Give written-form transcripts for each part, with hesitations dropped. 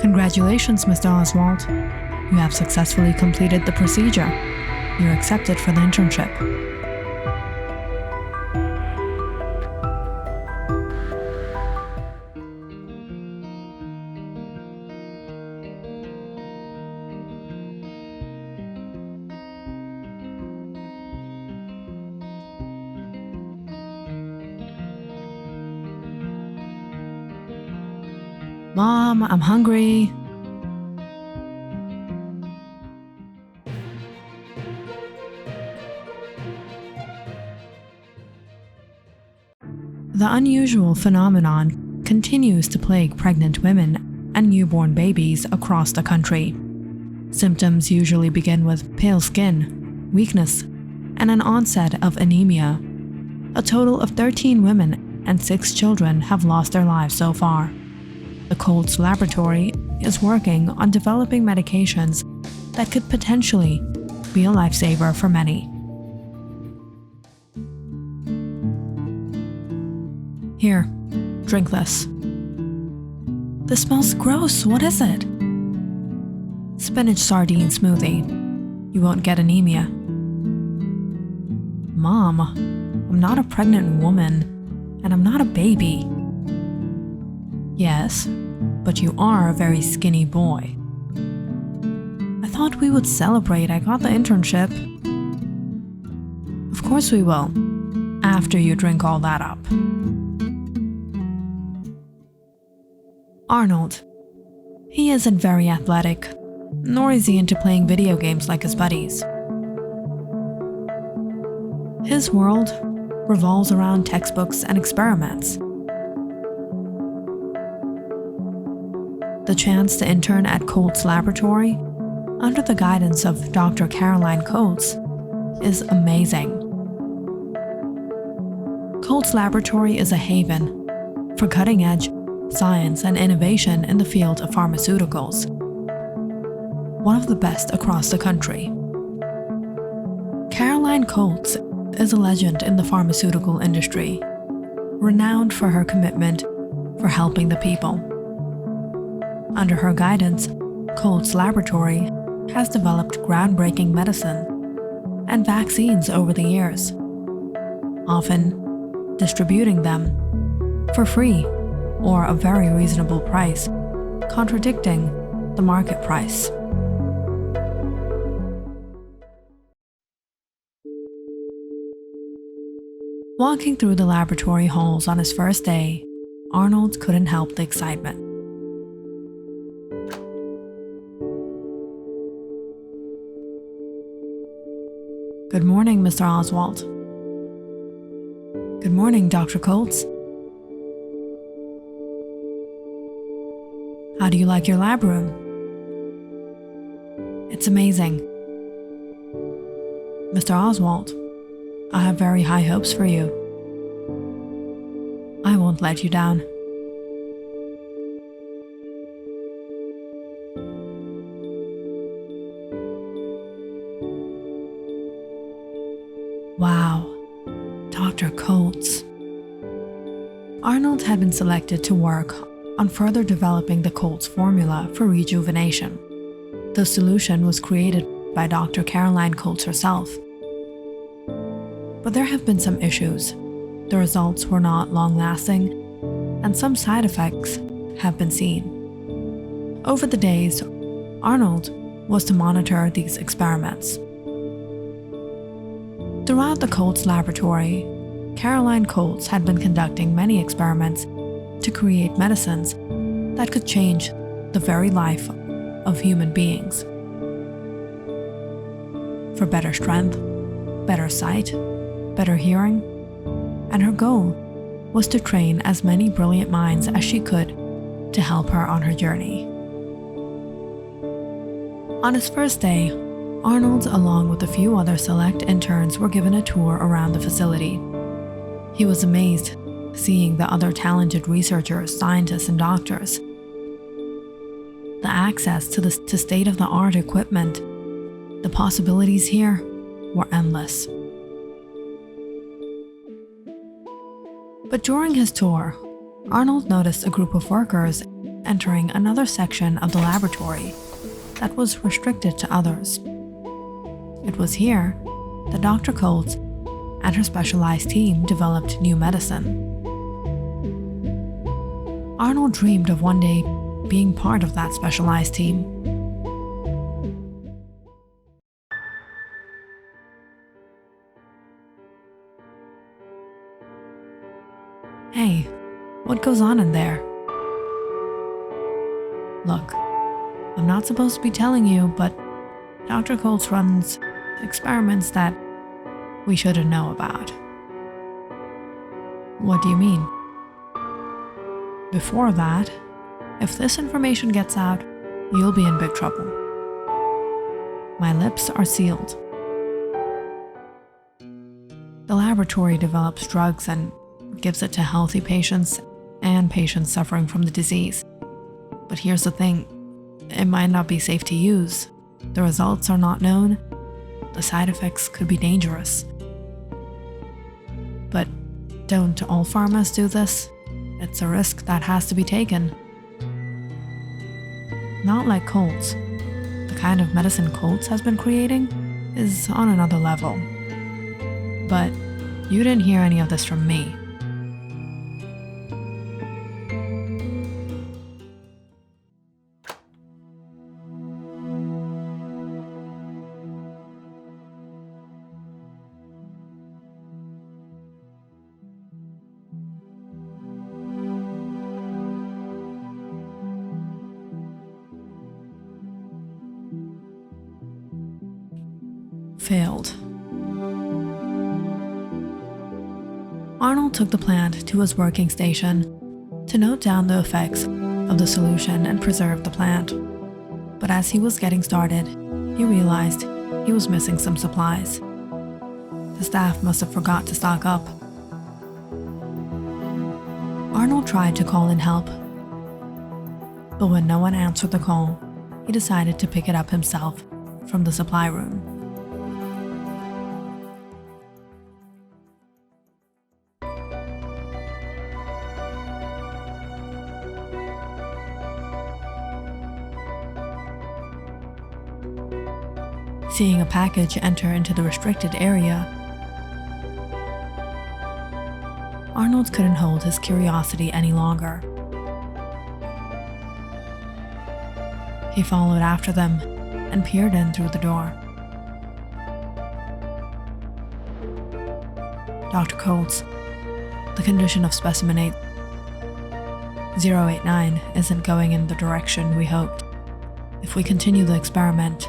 Congratulations, Mr. Oswald. You have successfully completed the procedure. You're accepted for the internship. Mom, I'm hungry. The unusual phenomenon continues to plague pregnant women and newborn babies across the country. Symptoms usually begin with pale skin, weakness, and an onset of anemia. A total of 13 women and 6 children have lost their lives so far. The Koltz Laboratory is working on developing medications that could potentially be a lifesaver for many. Here, drink this. This smells gross. What is it? Spinach sardine smoothie. You won't get anemia. Mom, I'm not a pregnant woman, and I'm not a baby. Yes, but you are a very skinny boy. I thought we would celebrate. I got the internship. Of course we will, after you drink all that up. Arnold. He isn't very athletic, nor is he into playing video games like his buddies. His world revolves around textbooks and experiments. The chance to intern at Koltz Laboratory, under the guidance of Dr. Caroline Koltz, is amazing. Koltz Laboratory is a haven for cutting-edge science and innovation in the field of pharmaceuticals, one of the best across the country. Caroline Koltz is a legend in the pharmaceutical industry, renowned for her commitment for helping the people. Under her guidance, Koltz Laboratory has developed groundbreaking medicine and vaccines over the years, often distributing them for free or a very reasonable price, contradicting the market price. Walking through the laboratory halls on his first day, Arnold couldn't help the excitement. Good morning, Mr. Oswald. Good morning, Dr. Koltz. How do you like your lab room? It's amazing. Mr. Oswald, I have very high hopes for you. I won't let you down. Wow, Dr. Koltz. Arnold had been selected to work on further developing the Koltz formula for rejuvenation. The solution was created by Dr. Caroline Koltz herself. But there have been some issues. The results were not long-lasting, and some side effects have been seen. Over the days, Arnold was to monitor these experiments. Throughout the Koltz Laboratory, Caroline Koltz had been conducting many experiments to create medicines that could change the very life of human beings. For better strength, better sight, better hearing, and her goal was to train as many brilliant minds as she could to help her on her journey. On his first day, Arnold, along with a few other select interns, were given a tour around the facility. He was amazed seeing the other talented researchers, scientists, and doctors. The access to state-of-the-art equipment, the possibilities here were endless. But during his tour, Arnold noticed a group of workers entering another section of the laboratory that was restricted to others. It was here that Dr. Koltz and her specialized team developed new medicine. Arnold dreamed of one day being part of that specialized team. Hey, what goes on in there? Look, I'm not supposed to be telling you, but Dr. Koltz runs experiments that we shouldn't know about. What do you mean? Before that, if this information gets out, you'll be in big trouble. My lips are sealed. The laboratory develops drugs and gives it to healthy patients and patients suffering from the disease. But here's the thing, it might not be safe to use. The results are not known. The side effects could be dangerous. But don't all pharmas do this? It's a risk that has to be taken. Not like Koltz. The kind of medicine Koltz has been creating is on another level. But you didn't hear any of this from me. Failed. Arnold took the plant to his working station to note down the effects of the solution and preserve the plant. But as he was getting started, he realized he was missing some supplies. The staff must have forgot to stock up. Arnold tried to call in help, but when no one answered the call, he decided to pick it up himself from the supply room. Seeing a package enter into the restricted area, Arnold couldn't hold his curiosity any longer. He followed after them and peered in through the door. Dr. Koltz, the condition of specimen 8089 isn't going in the direction we hoped. If we continue the experiment,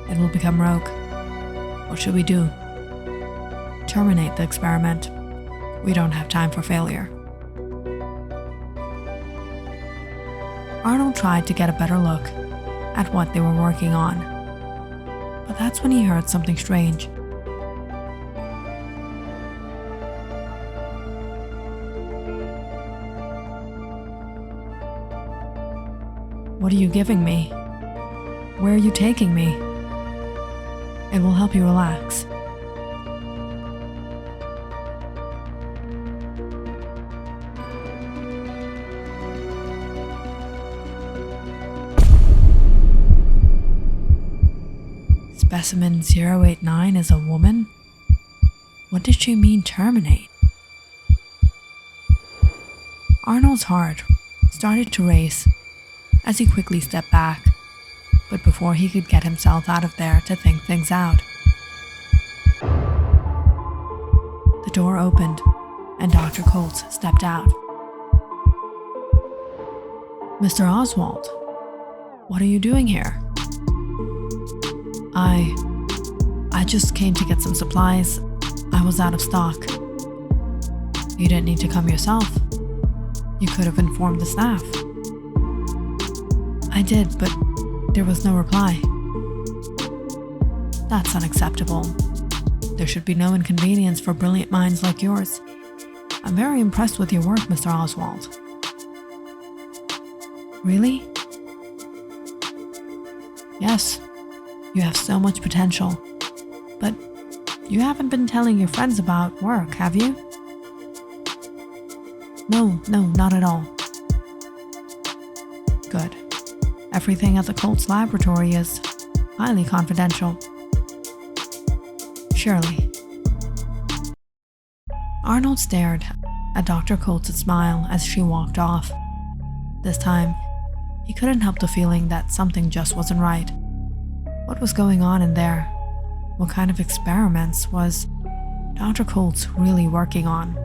it will become rogue. What should we do? Terminate the experiment. We don't have time for failure. Arnold tried to get a better look at what they were working on, but that's when he heard something strange. What are you giving me? Where are you taking me? It will help you relax. Specimen 089 is a woman? What did she mean terminate? Arnold's heart started to race as he quickly stepped back, but before he could get himself out of there to think things out, the door opened and Dr. Koltz stepped out. Mr. Oswald, what are you doing here? I just came to get some supplies. I was out of stock. You didn't need to come yourself. You could have informed the staff. I did, but there was no reply. That's unacceptable. There should be no inconvenience for brilliant minds like yours. I'm very impressed with your work, Mr. Oswald. Really? Yes, you have so much potential. But you haven't been telling your friends about work, have you? No, not at all. Good. Everything at the Koltz Laboratory is highly confidential. Surely. Arnold stared at Dr. Koltz's smile as she walked off. This time, he couldn't help the feeling that something just wasn't right. What was going on in there? What kind of experiments was Dr. Koltz really working on?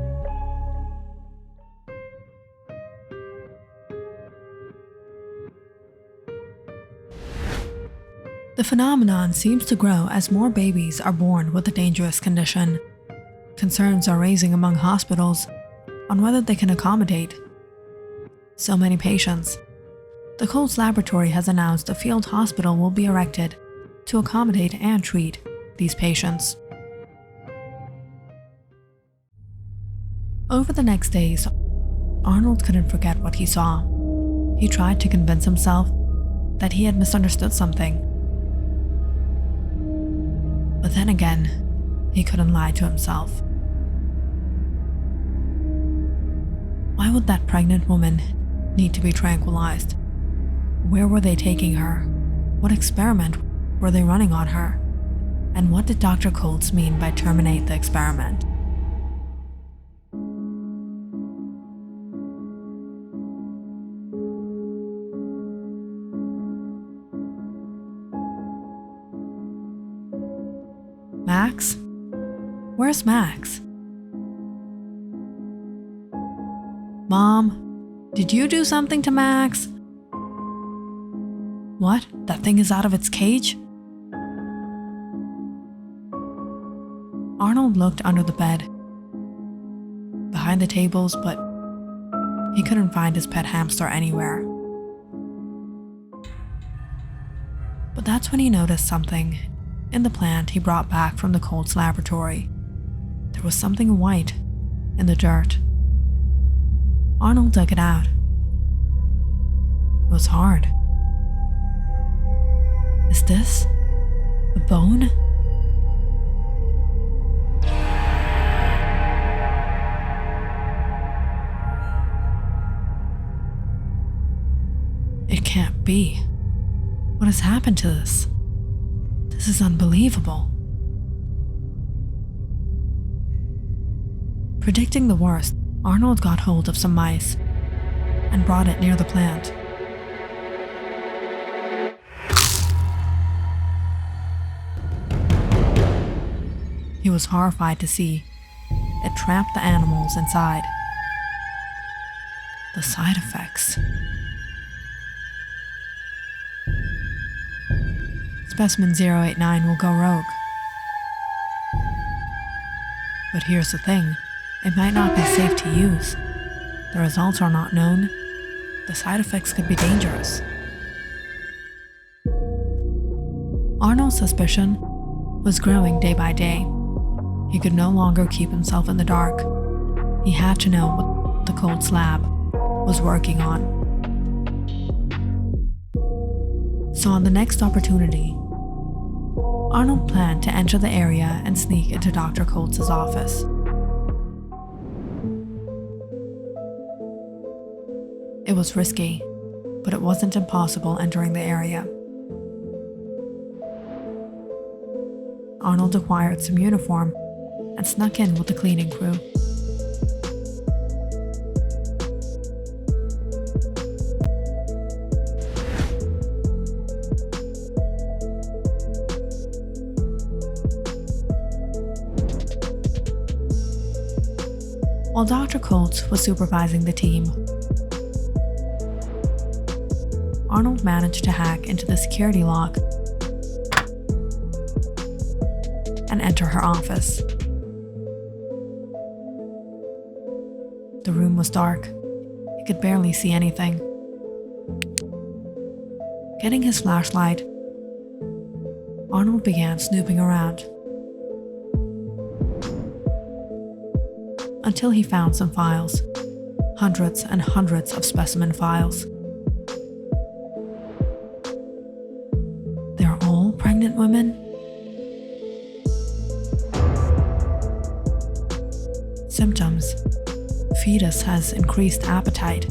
The phenomenon seems to grow as more babies are born with a dangerous condition. Concerns are raising among hospitals on whether they can accommodate so many patients. The Koltz Laboratory has announced a field hospital will be erected to accommodate and treat these patients. Over the next days, Arnold couldn't forget what he saw. He tried to convince himself that he had misunderstood something. But then again, he couldn't lie to himself. Why would that pregnant woman need to be tranquilized? Where were they taking her? What experiment were they running on her? And what did Dr. Koltz mean by terminate the experiment? Max? Where's Max? Mom, did you do something to Max? What? That thing is out of its cage? Arnold looked under the bed, behind the tables, but he couldn't find his pet hamster anywhere. But that's when he noticed something in the plant he brought back from the Koltz Laboratory. There was something white in the dirt. Arnold dug it out. It was hard. Is this a bone? It can't be. What has happened to this? This is unbelievable. Predicting the worst, Arnold got hold of some mice and brought it near the plant. He was horrified to see it trapped the animals inside. The side effects. Specimen 089 will go rogue. But here's the thing, it might not be safe to use. The results are not known. The side effects could be dangerous. Arnold's suspicion was growing day by day. He could no longer keep himself in the dark. He had to know what the Koltz lab was working on. So on the next opportunity, Arnold planned to enter the area and sneak into Dr. Koltz's office. It was risky, but it wasn't impossible entering the area. Arnold acquired some uniform and snuck in with the cleaning crew. While Dr. Koltz was supervising the team, Arnold managed to hack into the security lock and enter her office. The room was dark. He could barely see anything. Getting his flashlight, Arnold began snooping around until he found some files, hundreds and hundreds of specimen files. They're all pregnant women? Symptoms: fetus has increased appetite,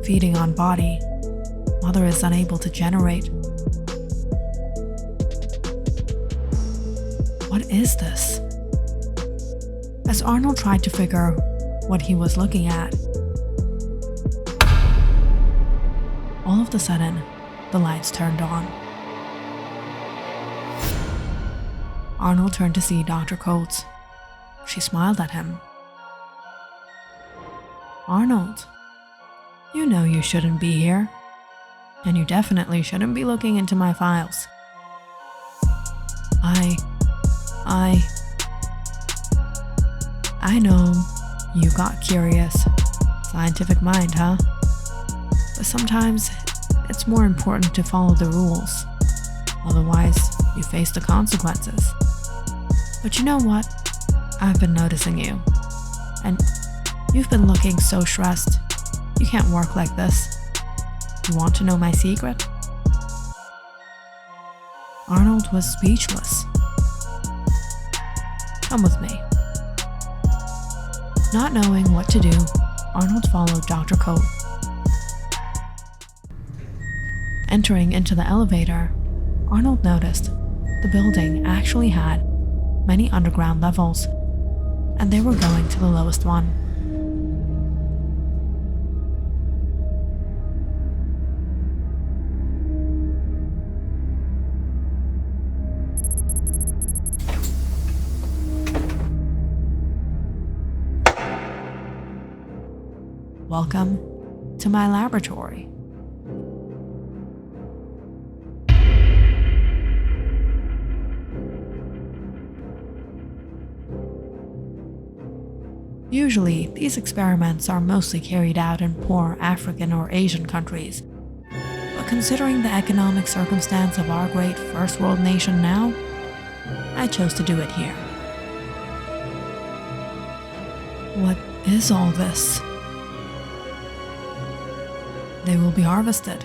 feeding on body, mother is unable to generate. What is this? As Arnold tried to figure what he was looking at, all of a sudden, the lights turned on. Arnold turned to see Dr. Koltz. She smiled at him. "Arnold, you know you shouldn't be here, and you definitely shouldn't be looking into my files. I know you got curious. Scientific mind, huh? But sometimes it's more important to follow the rules. Otherwise, you face the consequences. But you know what? I've been noticing you. And you've been looking so stressed. You can't work like this. You want to know my secret?" Arnold was speechless. "Come with me." Not knowing what to do, Arnold followed Dr. Koltz. Entering into the elevator, Arnold noticed the building actually had many underground levels, and they were going to the lowest one. Welcome to my laboratory. Usually, these experiments are mostly carried out in poor African or Asian countries. But considering the economic circumstance of our great first world nation now, I chose to do it here. What is all this? They will be harvested.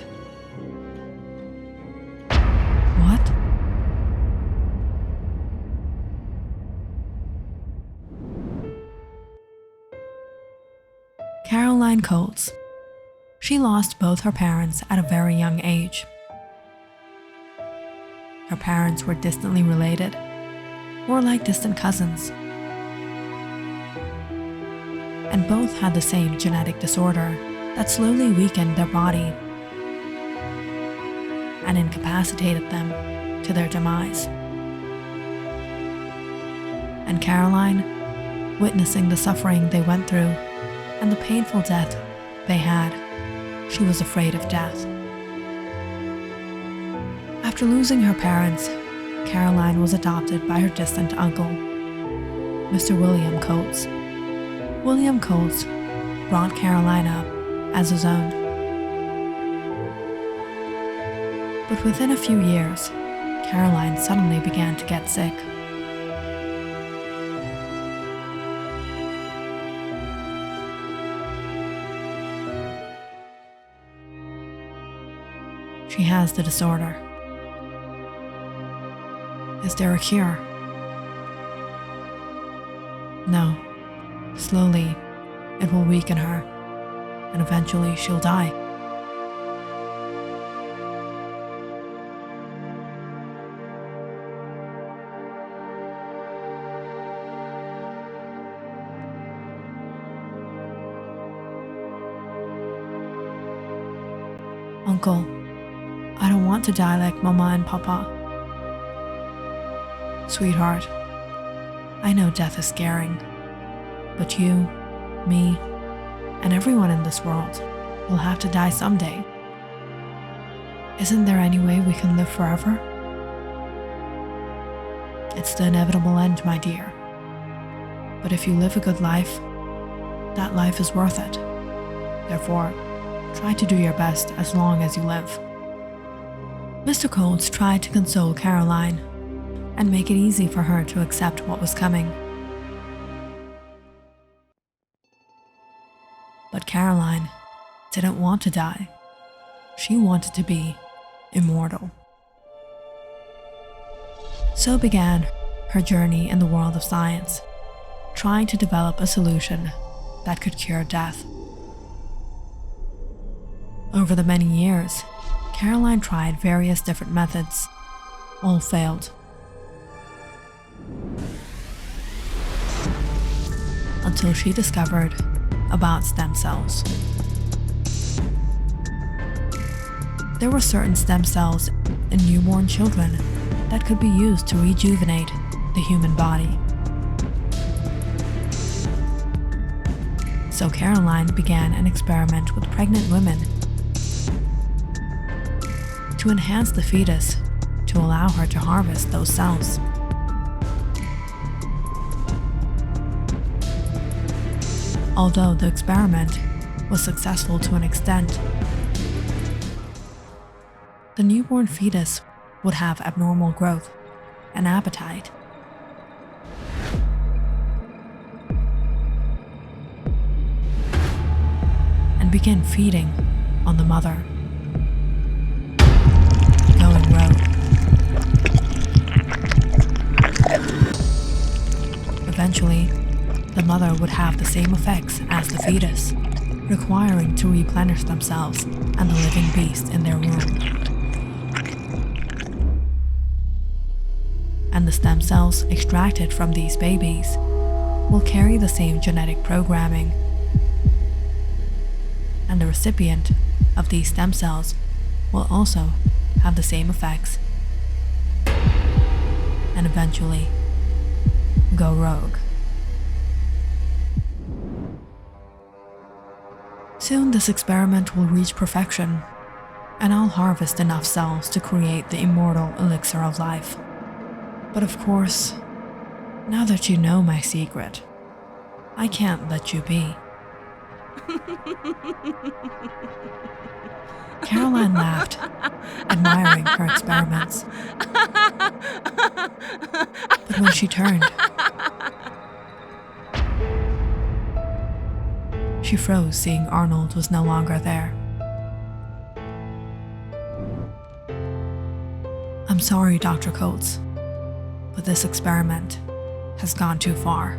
What? Caroline Koltz. She lost both her parents at a very young age. Her parents were distantly related, more like distant cousins, and both had the same genetic disorder that slowly weakened their body and incapacitated them to their demise. And Caroline, witnessing the suffering they went through and the painful death they had, she was afraid of death. After losing her parents, Caroline was adopted by her distant uncle, Mr. William Koltz. William Koltz brought Caroline up as his own. But within a few years, Caroline suddenly began to get sick. She has the disorder. Is there a cure? No. Slowly, it will weaken her, and eventually she'll die. Uncle, I don't want to die like Mama and Papa. Sweetheart, I know death is scaring, but you, me, and everyone in this world will have to die someday. Isn't there any way we can live forever? It's the inevitable end, my dear. But if you live a good life, that life is worth it. Therefore, try to do your best as long as you live. Mr. Koltz tried to console Caroline and make it easy for her to accept what was coming. But Caroline didn't want to die. She wanted to be immortal. So began her journey in the world of science, trying to develop a solution that could cure death. Over the many years, Caroline tried various different methods. All failed. Until she discovered about stem cells. There were certain stem cells in newborn children that could be used to rejuvenate the human body. So Caroline began an experiment with pregnant women to enhance the fetus to allow her to harvest those cells. Although the experiment was successful to an extent, the newborn fetus would have abnormal growth and appetite. And begin feeding on the mother, going rogue. Eventually, the mother would have the same effects as the fetus, requiring to replenish themselves and the living beast in their womb. And the stem cells extracted from these babies will carry the same genetic programming. And the recipient of these stem cells will also have the same effects. And eventually go rogue. Soon this experiment will reach perfection, and I'll harvest enough cells to create the immortal elixir of life. But of course, now that you know my secret, I can't let you be. Caroline laughed, admiring her experiments. But when she turned, she froze, seeing Arnold was no longer there. I'm sorry, Dr. Koltz, but this experiment has gone too far.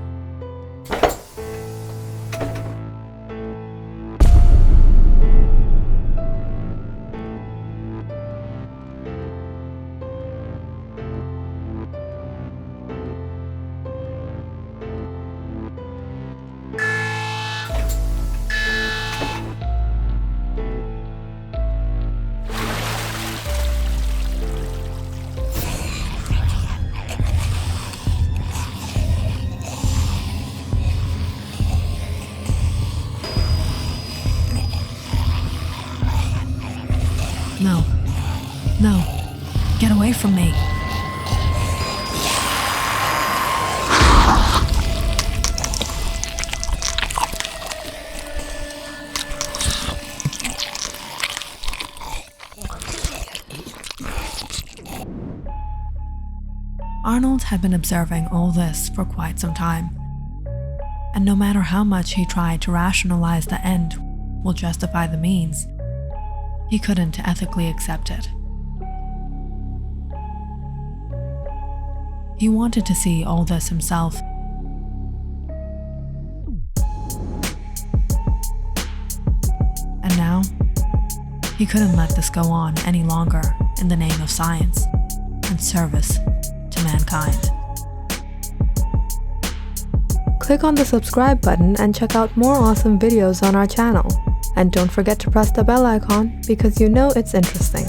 No, get away from me. Arnold had been observing all this for quite some time, and no matter how much he tried to rationalize the end will justify the means, he couldn't ethically accept it. He wanted to see all this himself. And now, he couldn't let this go on any longer in the name of science and service to mankind. Click on the subscribe button and check out more awesome videos on our channel. And don't forget to press the bell icon because you know it's interesting.